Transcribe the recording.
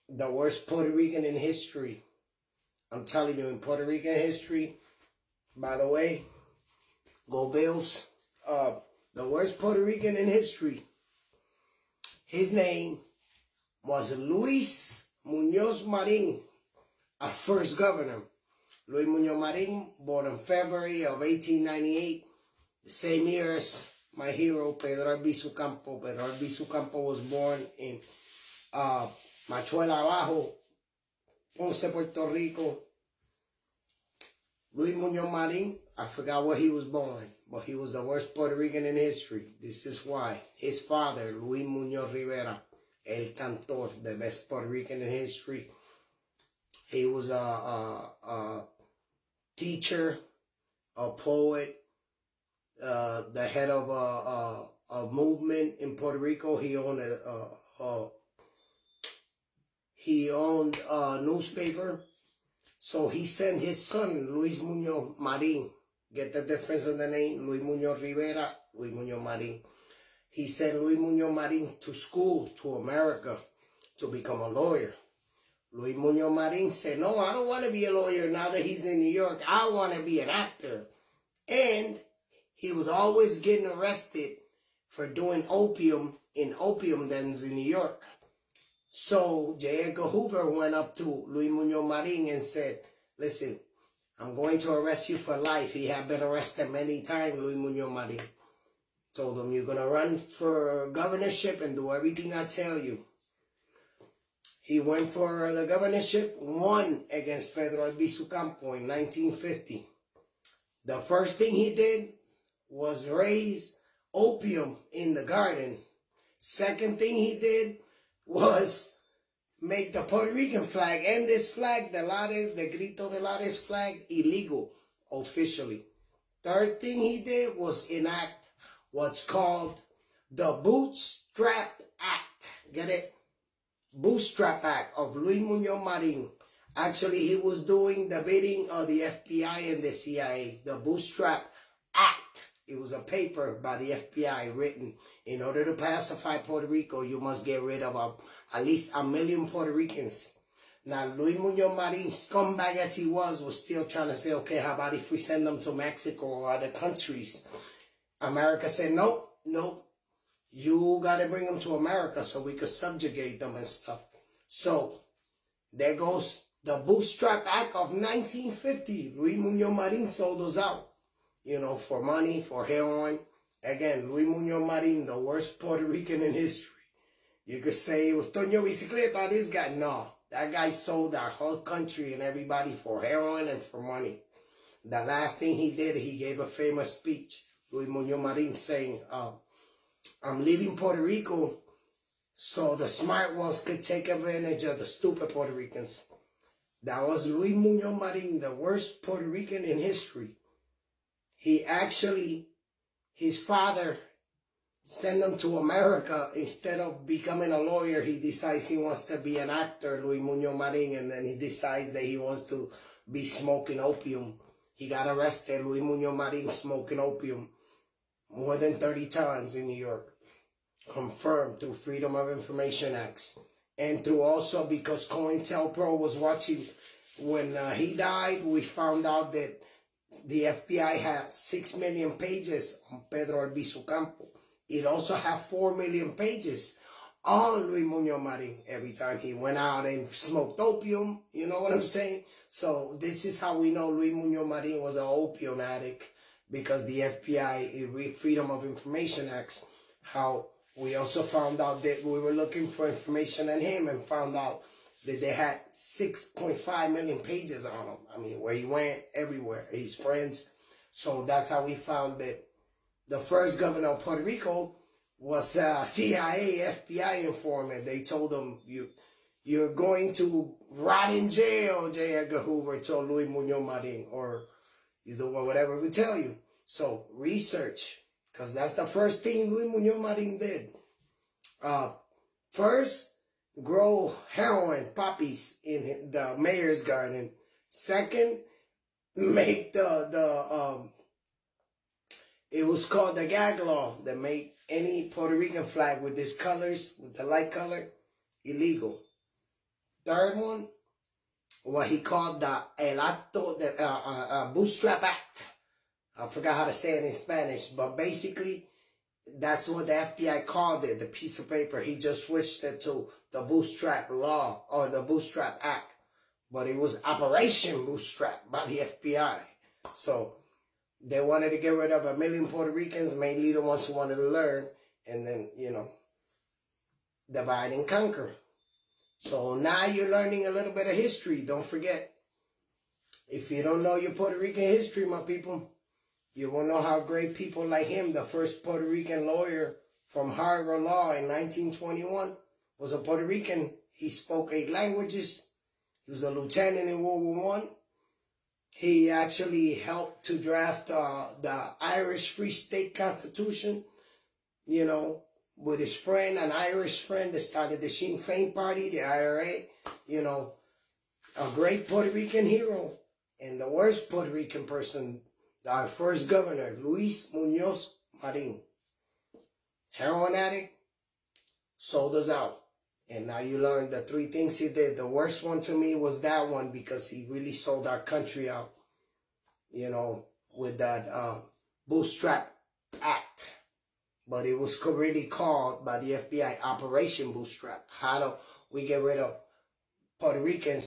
the worst Puerto Rican in history. I'm telling you, in Puerto Rican history, by the way, go Bills. The worst Puerto Rican in history. His name was Luis Muñoz Marin, our first governor. Luis Muñoz Marin, born in February of 1898, the same year as my hero, Pedro Albizu Campo. Pedro Albizu Campo was born in Machuela Abajo, Ponce, Puerto Rico. Luis Muñoz Marin, I forgot where he was born, but he was the worst Puerto Rican in history. This is why. His father, Luis Muñoz Rivera, El Cantor, the best Puerto Rican in history. He was a teacher, a poet, the head of a movement in Puerto Rico. He owned a newspaper. So he sent his son, Luis Muñoz Marin. Get the difference in the name? Luis Muñoz Rivera, Luis Muñoz Marin. He sent Luis Muñoz Marin to school, to America, to become a lawyer. Luis Muñoz Marin said, no, I don't want to be a lawyer now that he's in New York. I want to be an actor. And he was always getting arrested for doing opium in opium dens in New York. So J. Edgar Hoover went up to Luis Muñoz Marin and said, listen, I'm going to arrest you for life. He had been arrested many times, Luis Muñoz Marin. Told him, you're going to run for governorship and do everything I tell you. He went for the governorship, won against Pedro Albizu Campo in 1950. The first thing he did was raise opium in the garden. Second thing he did was make the Puerto Rican flag and this flag, the Lares, the Grito de Lares flag, illegal officially. Third thing he did was enact what's called the Bootstrap Act. Get it? Bootstrap Act of Luis Muñoz Marin. Actually, he was doing the bidding of the FBI and the CIA. The Bootstrap Act. It was a paper by the FBI written, in order to pacify Puerto Rico, you must get rid of at least 1 million Puerto Ricans. Now, Luis Muñoz Marin, scumbag as he was still trying to say, okay, how about if we send them to Mexico or other countries? America said, nope, nope. You got to bring them to America so we could subjugate them and stuff. So, there goes the Bootstrap Act of 1950. Luis Muñoz Marin sold us out. You know, for money, for heroin. Again, Luis Muñoz Marin, the worst Puerto Rican in history. You could say it was Toño Bicicleta, this guy. No, that guy sold our whole country and everybody for heroin and for money. The last thing he did, he gave a famous speech, Luis Muñoz Marin, saying, I'm leaving Puerto Rico so the smart ones could take advantage of the stupid Puerto Ricans. That was Luis Muñoz Marin, the worst Puerto Rican in history. He actually, his father sent him to America. Instead of becoming a lawyer, he decides he wants to be an actor, Luis Muñoz Marin, and then he decides that he wants to be smoking opium. He got arrested, Luis Muñoz Marin, smoking opium more than 30 times in New York. Confirmed through Freedom of Information Acts. And through also because COINTELPRO was watching. When he died, we found out that the FBI had 6 million pages on Pedro Albizu Campo. It also had 4 million pages on Luis Muñoz Marin every time he went out and smoked opium. You know what I'm saying? So this is how we know Luis Muñoz Marin was an opium addict, because the FBI, Freedom of Information Acts, how we also found out that we were looking for information on him and found out that they had 6.5 million pages on him. I mean, where he went, everywhere, his friends. So that's how we found that the first governor of Puerto Rico was a CIA, FBI informant. They told him, you're going to rot in jail, J. Edgar Hoover told Luis Muñoz Marin, or you do whatever we tell you. So research, because that's the first thing Luis Muñoz Marin did. First, grow heroin poppies in the mayor's garden. Second, make it was called the gag law, that made any Puerto Rican flag with these colors, with the light color, illegal. third one, what he called the El Acto, the Bootstrap Act. I forgot how to say it in Spanish, but basically, that's what the FBI called it, the piece of paper. He just switched it to the Bootstrap Law or the Bootstrap Act. But it was Operation Bootstrap by the FBI. So they wanted to get rid of 1 million Puerto Ricans, mainly the ones who wanted to learn, and then, divide and conquer. So now you're learning a little bit of history. Don't forget, if you don't know your Puerto Rican history, my people, you will know how great people like him, the first Puerto Rican lawyer from Harvard Law in 1921, was a Puerto Rican. He spoke 8 languages. He was a lieutenant in World War I. He actually helped to draft the Irish Free State Constitution, with his friend, an Irish friend that started the Sinn Féin Party, the IRA, a great Puerto Rican hero. And the worst Puerto Rican person, our first governor, Luis Muñoz Marin. Heroin addict, sold us out. And now you learn the 3 things he did. The worst one to me was that one, because he really sold our country out, with that Bootstrap Act. But it was really called by the FBI Operation Bootstrap. How do we get rid of Puerto Ricans